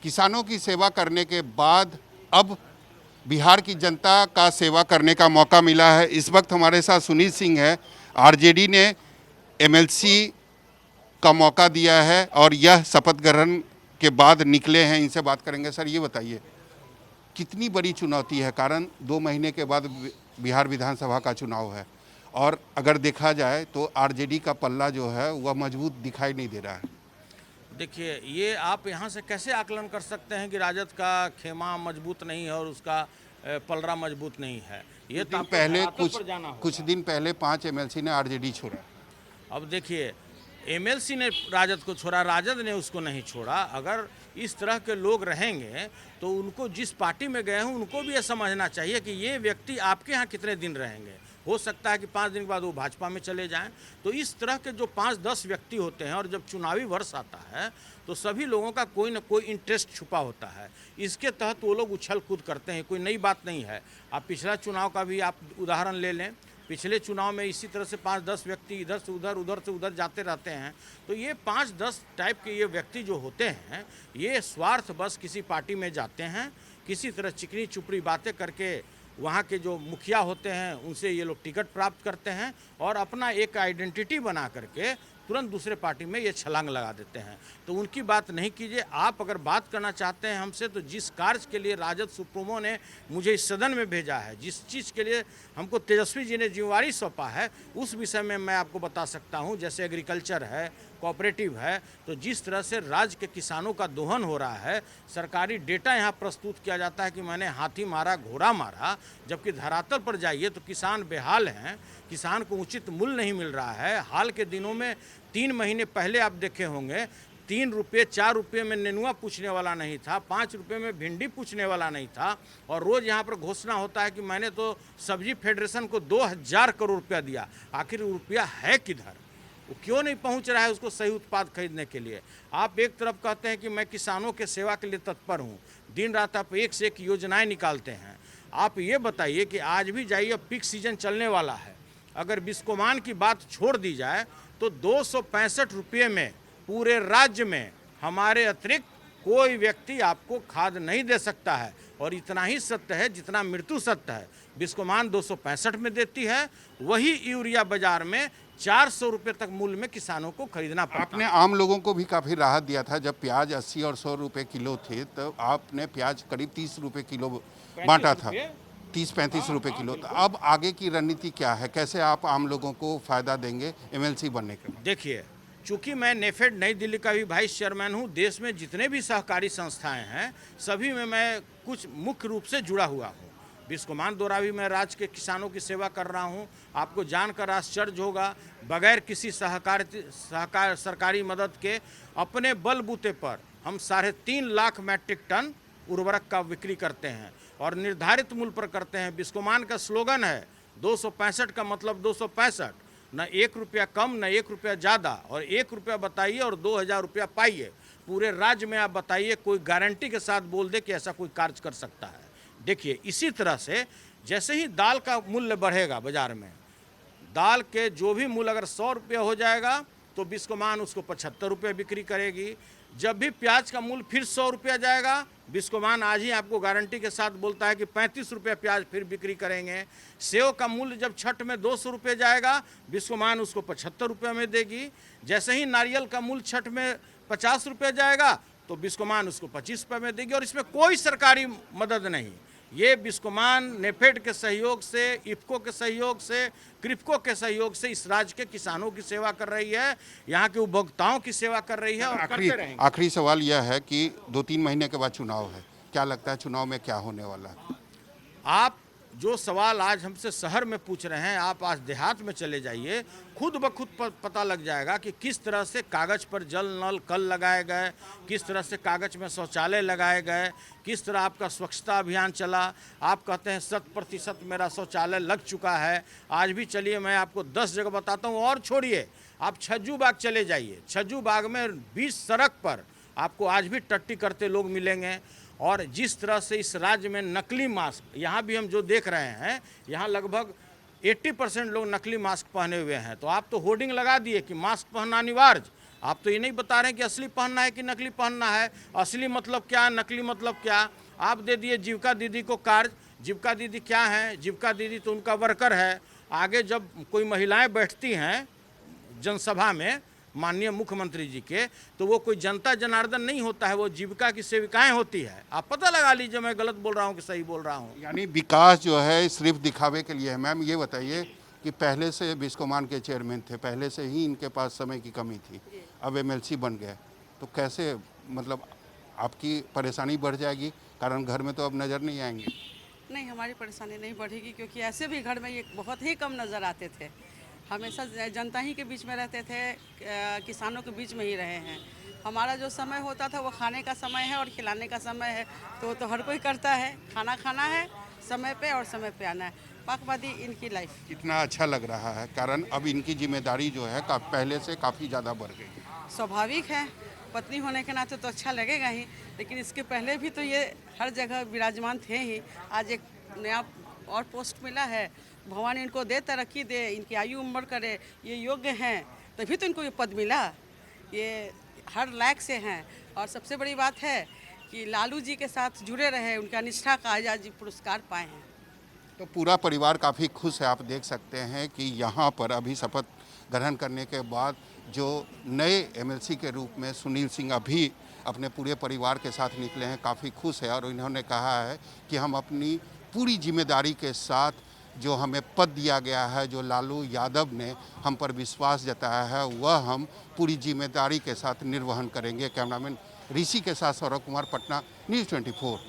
किसानों की सेवा करने के बाद अब बिहार की जनता का सेवा करने का मौका मिला है। इस वक्त हमारे साथ सुनील सिंह है। आरजेडी ने एमएलसी का मौका दिया है और यह शपथ ग्रहण के बाद निकले हैं। इनसे बात करेंगे। सर, ये बताइए कितनी बड़ी चुनौती है, कारण 2 महीने के बाद बिहार विधानसभा का चुनाव है और अगर देखा जाए तो आरजेडी का पल्ला जो है वह मजबूत दिखाई नहीं दे रहा है। देखिए, ये आप यहाँ से कैसे आकलन कर सकते हैं कि राजद का खेमा मजबूत नहीं है और उसका पलड़ा मजबूत नहीं है। ये तो आपको धरातल पर जाना होगा। कुछ दिन पहले 5 एमएलसी ने आरजेडी छोड़ा। अब देखिए, एमएलसी ने राजद को छोड़ा, राजद ने उसको नहीं छोड़ा। अगर इस तरह के लोग रहेंगे तो उनको जिस पार्टी में गए हैं उनको भी ये समझना चाहिए कि ये व्यक्ति आपके यहाँ कितने दिन रहेंगे। हो सकता है कि 5 दिन के बाद वो भाजपा में चले जाएं। तो इस तरह के जो 5-10 व्यक्ति होते हैं और जब चुनावी वर्ष आता है तो सभी लोगों का कोई ना कोई इंटरेस्ट छुपा होता है। इसके तहत वो लोग उछल कूद करते हैं, कोई नई बात नहीं है। आप पिछला चुनाव का भी आप उदाहरण ले लें। पिछले चुनाव में इसी तरह से 5-10 व्यक्ति इधर से उधर, उधर से उधर जाते रहते हैं। तो ये 5-10 टाइप के ये व्यक्ति जो होते हैं, ये स्वार्थ बस किसी पार्टी में जाते हैं, किसी तरह चिकनी चुपड़ी बातें करके वहाँ के जो मुखिया होते हैं उनसे ये लोग टिकट प्राप्त करते हैं और अपना एक आइडेंटिटी बना करके तुरंत दूसरे पार्टी में ये छलांग लगा देते हैं। तो उनकी बात नहीं कीजिए। आप अगर बात करना चाहते हैं हमसे, तो जिस कार्य के लिए राजद सुप्रीमो ने मुझे इस सदन में भेजा है, जिस चीज़ के लिए हमको तेजस्वी जी ने जिम्मेवारी सौंपा है, उस विषय में मैं आपको बता सकता हूं। जैसे एग्रीकल्चर है, कोऑपरेटिव है, तो जिस तरह से राज्य के किसानों का दोहन हो रहा है, सरकारी डेटा यहाँ प्रस्तुत किया जाता है कि मैंने हाथी मारा, घोड़ा मारा, जबकि धरातल पर जाइए तो किसान बेहाल हैं, किसान को उचित मूल्य नहीं मिल रहा है। हाल के दिनों में 3 महीने पहले आप देखे होंगे, 3 रुपये 4 रुपये में नेनुआ पूछने वाला नहीं था, 5 रुपये में भिंडी पूछने वाला नहीं था। और रोज़ यहाँ पर घोषणा होता है कि मैंने तो सब्जी फेडरेशन को 2000 करोड़ रुपया दिया। आखिर रुपया है किधर? वो क्यों नहीं पहुंच रहा है उसको सही उत्पाद खरीदने के लिए? आप एक तरफ कहते हैं कि मैं किसानों के सेवा के लिए तत्पर हूं, दिन रात आप एक से एक योजनाएं निकालते हैं। आप ये बताइए कि आज भी जाइए, अब पीक सीजन चलने वाला है, अगर बिस्कोमान की बात छोड़ दी जाए तो 265 रुपये में पूरे राज्य में हमारे अतिरिक्त कोई व्यक्ति आपको खाद नहीं दे सकता है। और इतना ही सत्य है जितना मृत्यु सत्य है। बिस्कोमान 265 में देती है, वही यूरिया बाजार में 400 रुपये तक मूल्य में किसानों को खरीदना पड़ता है। आपने आम लोगों को भी काफ़ी राहत दिया था। जब प्याज 80 और 100 रुपये किलो थे तो आपने प्याज करीब 30 रुपये किलो बांटा था, 30-35 रुपये किलो। तो अब आगे की रणनीति क्या है? कैसे आप आम लोगों को फ़ायदा देंगे एमएलसी बनने के बाद? देखिए, चूँकि मैं नेफेड नई दिल्ली का भी वाइस चेयरमैन हूँ, देश में जितने भी सहकारी संस्थाएं हैं सभी में मैं कुछ मुख्य रूप से जुड़ा हुआ हूँ। बिस्कोमान द्वारा भी मैं राज्य के किसानों की सेवा कर रहा हूँ। आपको जानकर आश्चर्य होगा, बगैर किसी सरकारी मदद के अपने बलबूते पर हम 3.5 लाख मैट्रिक टन उर्वरक का बिक्री करते हैं और निर्धारित मूल्य पर करते हैं। बिस्कोमान का स्लोगन है 265 का मतलब 265, न 1 रुपया कम न 1 रुपया ज़्यादा, और 1 रुपया बताइए और 2000 रुपया पाइए। पूरे राज्य में आप बताइए, कोई गारंटी के साथ बोल दे कि ऐसा कोई कार्य कर सकता है? देखिए, इसी तरह से जैसे ही दाल का मूल्य बढ़ेगा बाजार में, दाल के जो भी मूल्य अगर 100 रुपये हो जाएगा तो बिस्कोमान उसको 75 रुपये बिक्री करेगी। जब भी प्याज का मूल्य फिर 100 रुपया जाएगा, बिस्कोमान आज ही आपको गारंटी के साथ बोलता है कि 35 रुपये प्याज फिर बिक्री करेंगे। सेव का मूल्य जब छठ में 200 रुपये जाएगा, बिस्कोमान उसको 75 रुपये में देगी। जैसे ही नारियल का मूल्य छठ में 50 रुपये जाएगा तो बिस्कोमान उसको 25 रुपये में देगी। और इसमें कोई सरकारी मदद नहीं, ये बिस्कोमान नेफेड के सहयोग से, इफ्को के सहयोग से, क्रिप्को के सहयोग से इस राज्य के किसानों की सेवा कर रही है, यहाँ के उपभोक्ताओं की सेवा कर रही है और करते रहेंगे। आखिरी सवाल यह है कि 2-3 महीने के बाद चुनाव है, क्या लगता है चुनाव में क्या होने वाला है? आप जो सवाल आज हमसे शहर में पूछ रहे हैं, आप आज देहात में चले जाइए, खुद ब खुद पता लग जाएगा कि किस तरह से कागज़ पर जल नल कल लगाए गए, किस तरह से कागज़ में शौचालय लगाए गए, किस तरह आपका स्वच्छता अभियान चला। आप कहते हैं 100% मेरा शौचालय लग चुका है। आज भी चलिए मैं आपको 10 जगह बताता हूँ। और छोड़िए, आप छज्जू बाग चले जाइए, छज्जू बाग में 20 सड़क पर आपको आज भी टट्टी करते लोग मिलेंगे। और जिस तरह से इस राज्य में नकली मास्क, यहाँ भी हम जो देख रहे हैं, यहाँ लगभग 80% लोग नकली मास्क पहने हुए हैं। तो आप तो होर्डिंग लगा दिए कि मास्क पहनना अनिवार्य, आप तो ये नहीं बता रहे हैं कि असली पहनना है कि नकली पहनना है, असली मतलब क्या, नकली मतलब क्या। आप दे दिए जीविका दीदी को कार्य। जीविका दीदी क्या है? जीविका दीदी तो उनका वर्कर है। आगे जब कोई महिलाएं बैठती हैं जनसभा में माननीय मुख्यमंत्री जी के, तो वो कोई जनता जनार्दन नहीं होता है, वो जीविका की सेविकाएं होती है। आप पता लगा लीजिए मैं गलत बोल रहा हूँ कि सही बोल रहा हूँ। यानी विकास जो है सिर्फ दिखावे के लिए है। मैम ये बताइए कि पहले से बिस्कोमान के चेयरमैन थे, पहले से ही इनके पास समय की कमी थी, अब एमएलसी बन गए, तो कैसे मतलब आपकी परेशानी बढ़ जाएगी? कारण घर में तो अब नज़र नहीं आएंगे। नहीं, हमारी परेशानी नहीं बढ़ेगी, क्योंकि ऐसे भी घर में ये बहुत ही कम नज़र आते थे। हमेशा जनता ही के बीच में रहते थे, किसानों के बीच में ही रहे हैं। हमारा जो समय होता था वो खाने का समय है और खिलाने का समय है, तो वो तो हर कोई करता है। खाना खाना है समय पे और समय पे आना है, पाकबादी इनकी लाइफ। कितना अच्छा लग रहा है, कारण अब इनकी जिम्मेदारी जो है पहले से काफ़ी ज़्यादा बढ़ गई है। स्वाभाविक है, पत्नी होने के नाते तो अच्छा लगेगा ही, लेकिन इसके पहले भी तो ये हर जगह विराजमान थे ही। आज एक नया और पोस्ट मिला है, भगवान इनको दे, तरक्की दे, इनकी आयु उम्र करे, ये योग्य हैं तभी तो इनको ये पद मिला। ये हर लायक से हैं। और सबसे बड़ी बात है कि लालू जी के साथ जुड़े रहे, उनका निष्ठा का आजाद जी पुरस्कार पाए हैं। तो पूरा परिवार काफ़ी खुश है। आप देख सकते हैं कि यहाँ पर अभी शपथ ग्रहण करने के बाद जो नए एमएलसी के रूप में सुनील सिंह अभी अपने पूरे परिवार के साथ निकले हैं, काफ़ी खुश है। और इन्होंने कहा है कि हम अपनी पूरी जिम्मेदारी के साथ जो हमें पद दिया गया है, जो लालू यादव ने हम पर विश्वास जताया है, वह हम पूरी जिम्मेदारी के साथ निर्वहन करेंगे। कैमरामैन ऋषि के साथ सौरभ कुमार, पटना, न्यूज़ 24।